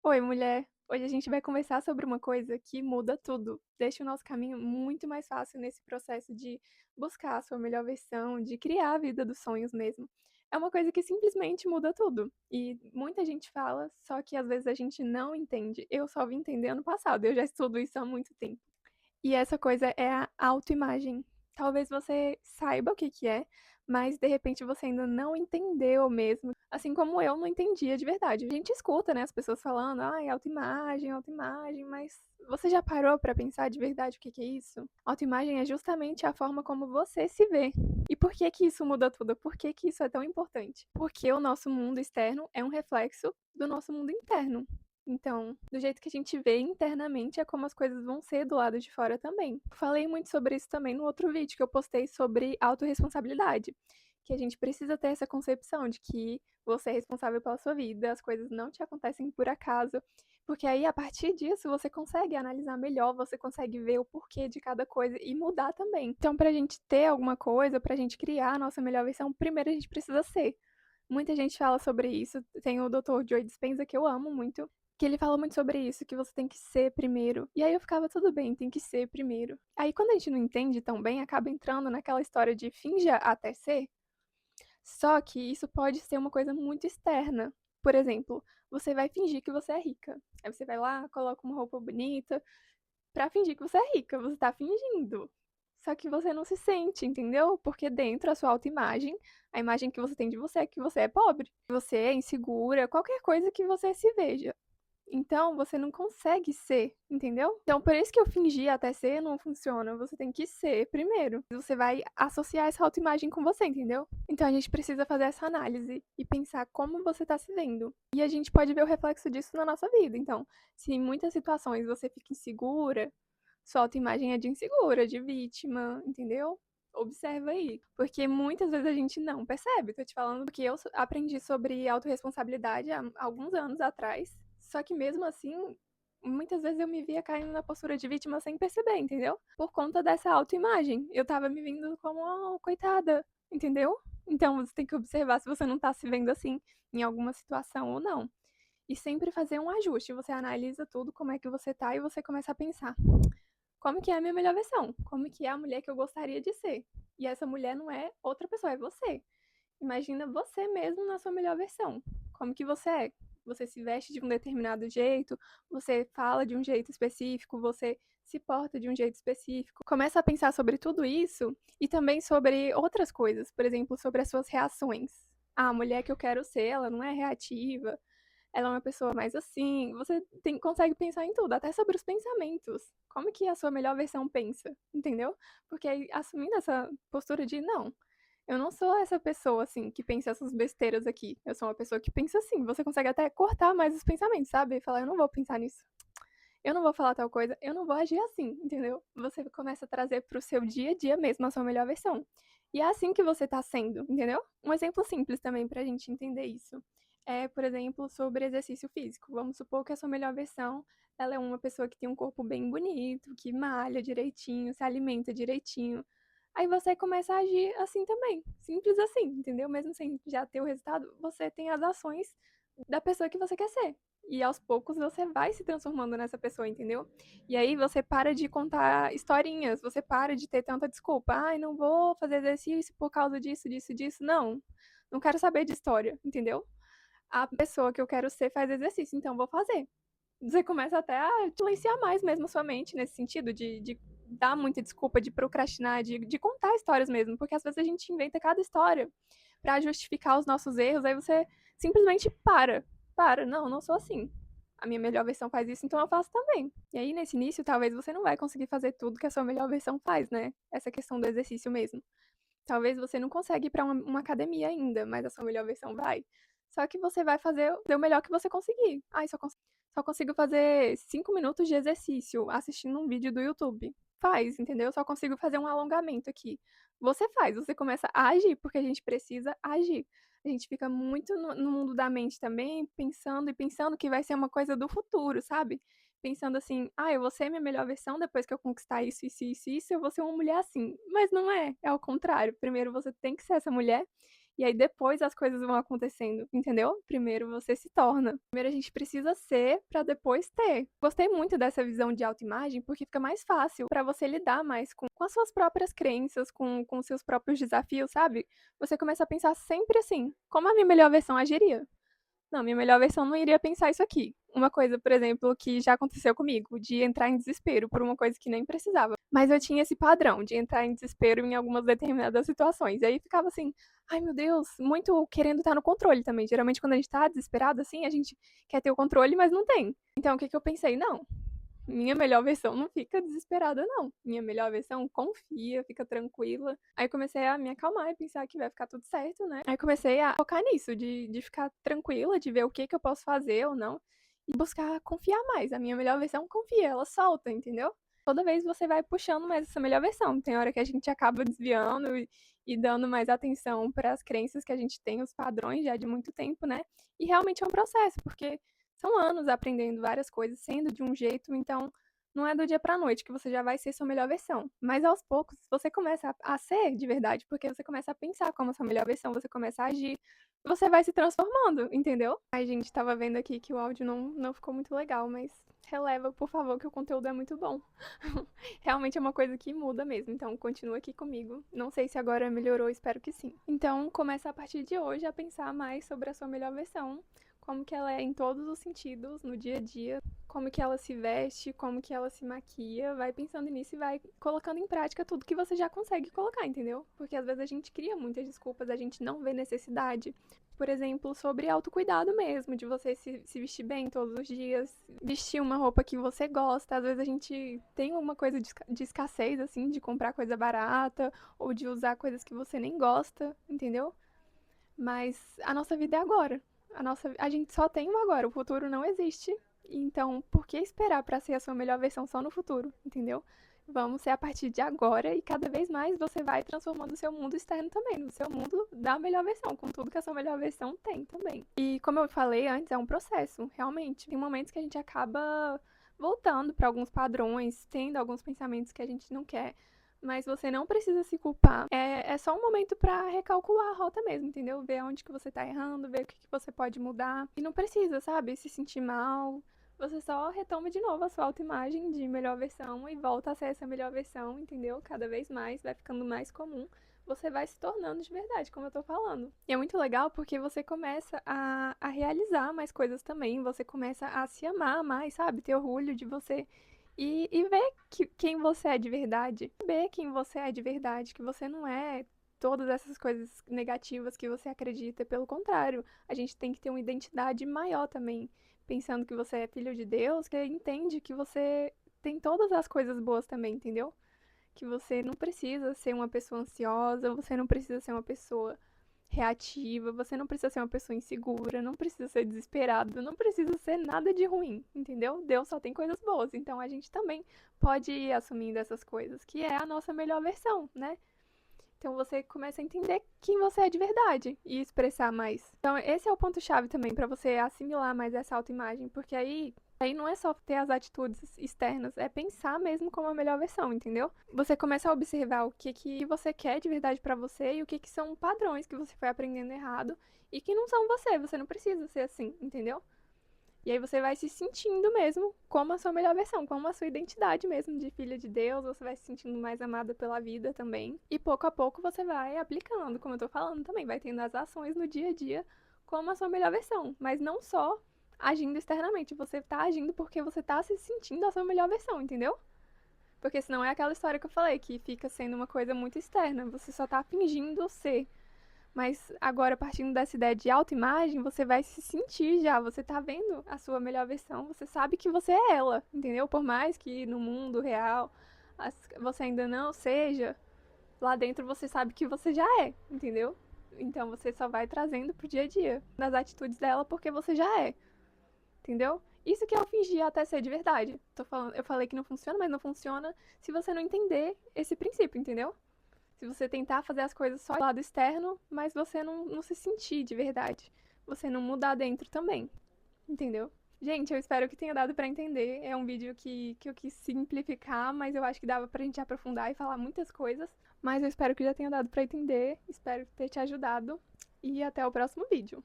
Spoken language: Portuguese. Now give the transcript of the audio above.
Oi, mulher. Hoje a gente vai conversar sobre uma coisa que muda tudo, deixa o nosso caminho muito mais fácil nesse processo de buscar a sua melhor versão, de criar a vida dos sonhos mesmo. É uma coisa que simplesmente muda tudo. E muita gente fala, só que às vezes a gente não entende. Eu só vim entender ano passado, eu já estudo isso há muito tempo. E essa coisa é a autoimagem. Talvez você saiba o que que é, mas de repente você ainda não entendeu mesmo, assim como eu não entendia de verdade. A gente escuta, né, as pessoas falando: "Ai, autoimagem", mas você já parou pra pensar de verdade o que que é isso? Autoimagem é justamente a forma como você se vê. E por que que isso muda tudo? Por que que isso é tão importante? Porque o nosso mundo externo é um reflexo do nosso mundo interno. Então, do jeito que a gente vê internamente é como as coisas vão ser do lado de fora também. Falei muito sobre isso também no outro vídeo que eu postei sobre autorresponsabilidade, que a gente precisa ter essa concepção de que você é responsável pela sua vida, as coisas não te acontecem por acaso, porque aí a partir disso você consegue analisar melhor, você consegue ver o porquê de cada coisa e mudar também. Então, pra gente ter alguma coisa, pra gente criar a nossa melhor versão, primeiro a gente precisa ser. Muita gente fala sobre isso. Tem o Dr. Joe Dispenza, que eu amo muito, que ele fala muito sobre isso, que você tem que ser primeiro. E aí eu ficava, tudo bem, tem que ser primeiro. Aí quando a gente não entende tão bem, acaba entrando naquela história de finja até ser. Só que isso pode ser uma coisa muito externa. Por exemplo, você vai fingir que você é rica. Aí você vai lá, coloca uma roupa bonita pra fingir que você é rica. Você tá fingindo. Só que você não se sente, entendeu? Porque dentro a sua autoimagem, a imagem que você tem de você é que você é pobre, que você é insegura, qualquer coisa que você se veja. Então, você não consegue ser, entendeu? Então, por isso que eu fingir até ser não funciona. Você tem que ser primeiro. Você vai associar essa autoimagem com você, entendeu? Então, a gente precisa fazer essa análise e pensar como você tá se vendo. E a gente pode ver o reflexo disso na nossa vida. Então, se em muitas situações você fica insegura, sua autoimagem é de insegura, de vítima, entendeu? Observa aí. Porque muitas vezes a gente não percebe. Tô te falando porque eu aprendi sobre autorresponsabilidade há alguns anos atrás. Só que mesmo assim, muitas vezes eu me via caindo na postura de vítima sem perceber, entendeu? Por conta dessa autoimagem. Eu tava me vendo como, oh, coitada, entendeu? Então você tem que observar se você não tá se vendo assim em alguma situação ou não. E sempre fazer um ajuste. Você analisa tudo, como é que você tá, e você começa a pensar: como que é a minha melhor versão? Como que é a mulher que eu gostaria de ser? E essa mulher não é outra pessoa, é você. Imagina você mesmo na sua melhor versão. Como que você é? Você se veste de um determinado jeito, você fala de um jeito específico, você se porta de um jeito específico. Começa a pensar sobre tudo isso e também sobre outras coisas, por exemplo, sobre as suas reações. Ah, a mulher que eu quero ser, ela não é reativa, ela é uma pessoa mais assim. Você consegue pensar em tudo, até sobre os pensamentos. Como que a sua melhor versão pensa, entendeu? Porque aí, assumindo essa postura de não, eu não sou essa pessoa assim que pensa essas besteiras aqui. Eu sou uma pessoa que pensa assim. Você consegue até cortar mais os pensamentos, sabe? Falar, eu não vou pensar nisso. Eu não vou falar tal coisa, eu não vou agir assim, entendeu? Você começa a trazer pro seu dia a dia mesmo a sua melhor versão. E é assim que você tá sendo, entendeu? Um exemplo simples também pra gente entender isso é, por exemplo, sobre exercício físico. Vamos supor que a sua melhor versão, ela é uma pessoa que tem um corpo bem bonito, que malha direitinho, se alimenta direitinho. Aí você começa a agir assim também, simples assim, entendeu? Mesmo sem já ter o resultado, você tem as ações da pessoa que você quer ser. E aos poucos você vai se transformando nessa pessoa, entendeu? E aí você para de contar historinhas, você para de ter tanta desculpa. Ai, não vou fazer exercício por causa disso, disso, disso. Não, não quero saber de história, entendeu? A pessoa que eu quero ser faz exercício, então vou fazer. Você começa até a silenciar mais mesmo a sua mente nesse sentido de dar muita desculpa, de procrastinar, de contar histórias mesmo, porque às vezes a gente inventa cada história para justificar os nossos erros, aí você simplesmente para, não, não sou assim. A minha melhor versão faz isso, então eu faço também. E aí, nesse início, talvez você não vai conseguir fazer tudo que a sua melhor versão faz, né? Essa questão do exercício mesmo. Talvez você não consiga ir para uma academia ainda, mas a sua melhor versão vai. Só que você vai fazer o melhor que você conseguir. Ai, só consigo fazer 5 minutos de exercício assistindo um vídeo do YouTube. Faz, entendeu? Só consigo fazer um alongamento aqui. Você faz, você começa a agir, porque a gente precisa agir. A gente fica muito no mundo da mente também, pensando e pensando que vai ser uma coisa do futuro, sabe? Pensando assim, ah, eu vou ser minha melhor versão depois que eu conquistar isso, isso, isso, isso, eu vou ser uma mulher assim. Mas não é, é ao contrário. Primeiro você tem que ser essa mulher, E aí depois as coisas vão acontecendo, entendeu? Primeiro você se torna. Primeiro a gente precisa ser pra depois ter. Gostei muito dessa visão de autoimagem porque fica mais fácil pra você lidar mais com as suas próprias crenças, com os seus próprios desafios, sabe? Você começa a pensar sempre assim: como a minha melhor versão agiria? Não, minha melhor versão não iria pensar isso aqui. Uma coisa, por exemplo, que já aconteceu comigo, de entrar em desespero por uma coisa que nem precisava. Mas eu tinha esse padrão de entrar em desespero em algumas determinadas situações. E aí ficava assim, ai meu Deus, muito querendo estar no controle também. Geralmente quando a gente tá desesperado assim, a gente quer ter o controle, mas não tem. Então o que que eu pensei? Não, minha melhor versão não fica desesperada, não. Minha melhor versão confia, fica tranquila. Aí comecei a me acalmar e pensar que vai ficar tudo certo, né? Aí comecei a focar nisso, de ficar tranquila, de ver o que eu posso fazer ou não. E buscar confiar mais. A minha melhor versão confia, ela solta, entendeu? Toda vez você vai puxando mais essa melhor versão. Tem hora que a gente acaba desviando e dando mais atenção para as crenças que a gente tem, os padrões já de muito tempo, né? E realmente é um processo, porque são anos aprendendo várias coisas, sendo de um jeito, então não é do dia pra noite que você já vai ser sua melhor versão. Mas aos poucos você começa a ser de verdade, porque você começa a pensar como a sua melhor versão, você começa a agir, você vai se transformando, entendeu? Ai, gente, tava vendo aqui que o áudio não ficou muito legal, mas releva, por favor, que o conteúdo é muito bom. Realmente é uma coisa que muda mesmo, então continua aqui comigo. Não sei se agora melhorou, espero que sim. Então, começa a partir de hoje a pensar mais sobre a sua melhor versão, como que ela é em todos os sentidos, no dia a dia, como que ela se veste, como que ela se maquia, vai pensando nisso e vai colocando em prática tudo que você já consegue colocar, entendeu? Porque às vezes a gente cria muitas desculpas, a gente não vê necessidade. Por exemplo, sobre autocuidado mesmo, de você se vestir bem todos os dias, vestir uma roupa que você gosta. Às vezes a gente tem uma coisa de escassez, assim, de comprar coisa barata ou de usar coisas que você nem gosta, entendeu? Mas a nossa vida é agora. A gente só tem o agora, o futuro não existe. Então, por que esperar para ser a sua melhor versão só no futuro, entendeu? Vamos ser a partir de agora e cada vez mais você vai transformando o seu mundo externo também, no seu mundo da melhor versão, com tudo que a sua melhor versão tem também. E como eu falei antes, é um processo, realmente. Tem momentos que a gente acaba voltando para alguns padrões, tendo alguns pensamentos que a gente não quer, mas você não precisa se culpar. É só um momento pra recalcular a rota mesmo, entendeu? Ver onde que você tá errando, ver o que você pode mudar. E não precisa, sabe, se sentir mal. Você só retoma de novo a sua autoimagem de melhor versão e volta a ser essa melhor versão, entendeu? Cada vez mais, vai ficando mais comum. Você vai se tornando de verdade, como eu tô falando. E é muito legal porque você começa a realizar mais coisas também. Você começa a se amar mais, sabe? Ter orgulho de você e ver quem você é de verdade. Ver quem você é de verdade, que você não é todas essas coisas negativas que você acredita. Pelo contrário, a gente tem que ter uma identidade maior também. Pensando que você é filho de Deus, que entende que você tem todas as coisas boas também, entendeu? Que você não precisa ser uma pessoa ansiosa, você não precisa ser uma pessoa reativa, você não precisa ser uma pessoa insegura, não precisa ser desesperado, não precisa ser nada de ruim, entendeu? Deus só tem coisas boas, então a gente também pode ir assumindo essas coisas, que é a nossa melhor versão, né? Então você começa a entender quem você é de verdade e expressar mais. Então esse é o ponto chave também para você assimilar mais essa autoimagem, porque aí não é só ter as atitudes externas, é pensar mesmo como a melhor versão, entendeu? Você começa a observar o que que você quer de verdade pra você e o que que são padrões que você foi aprendendo errado e que não são você, você não precisa ser assim, entendeu? E aí você vai se sentindo mesmo como a sua melhor versão, como a sua identidade mesmo de filha de Deus, você vai se sentindo mais amada pela vida também. E pouco a pouco você vai aplicando, como eu tô falando também, vai tendo as ações no dia a dia como a sua melhor versão, mas não só agindo externamente, você tá agindo porque você tá se sentindo a sua melhor versão, entendeu? Porque senão é aquela história que eu falei, que fica sendo uma coisa muito externa, você só tá fingindo ser. Mas agora, partindo dessa ideia de autoimagem, você vai se sentir já, você tá vendo a sua melhor versão, você sabe que você é ela, entendeu? Por mais que no mundo real você ainda não seja, lá dentro você sabe que você já é, entendeu? Então você só vai trazendo pro dia a dia, nas atitudes dela, porque você já é, entendeu? Isso que eu fingi até ser de verdade. Eu falei que não funciona, mas não funciona se você não entender esse princípio, entendeu? Se você tentar fazer as coisas só do lado externo, mas você não se sentir de verdade. Você não mudar dentro também. Entendeu? Gente, eu espero que tenha dado pra entender. É um vídeo que eu quis simplificar, mas eu acho que dava pra gente aprofundar e falar muitas coisas. Mas eu espero que já tenha dado pra entender. Espero ter te ajudado. e até o próximo vídeo.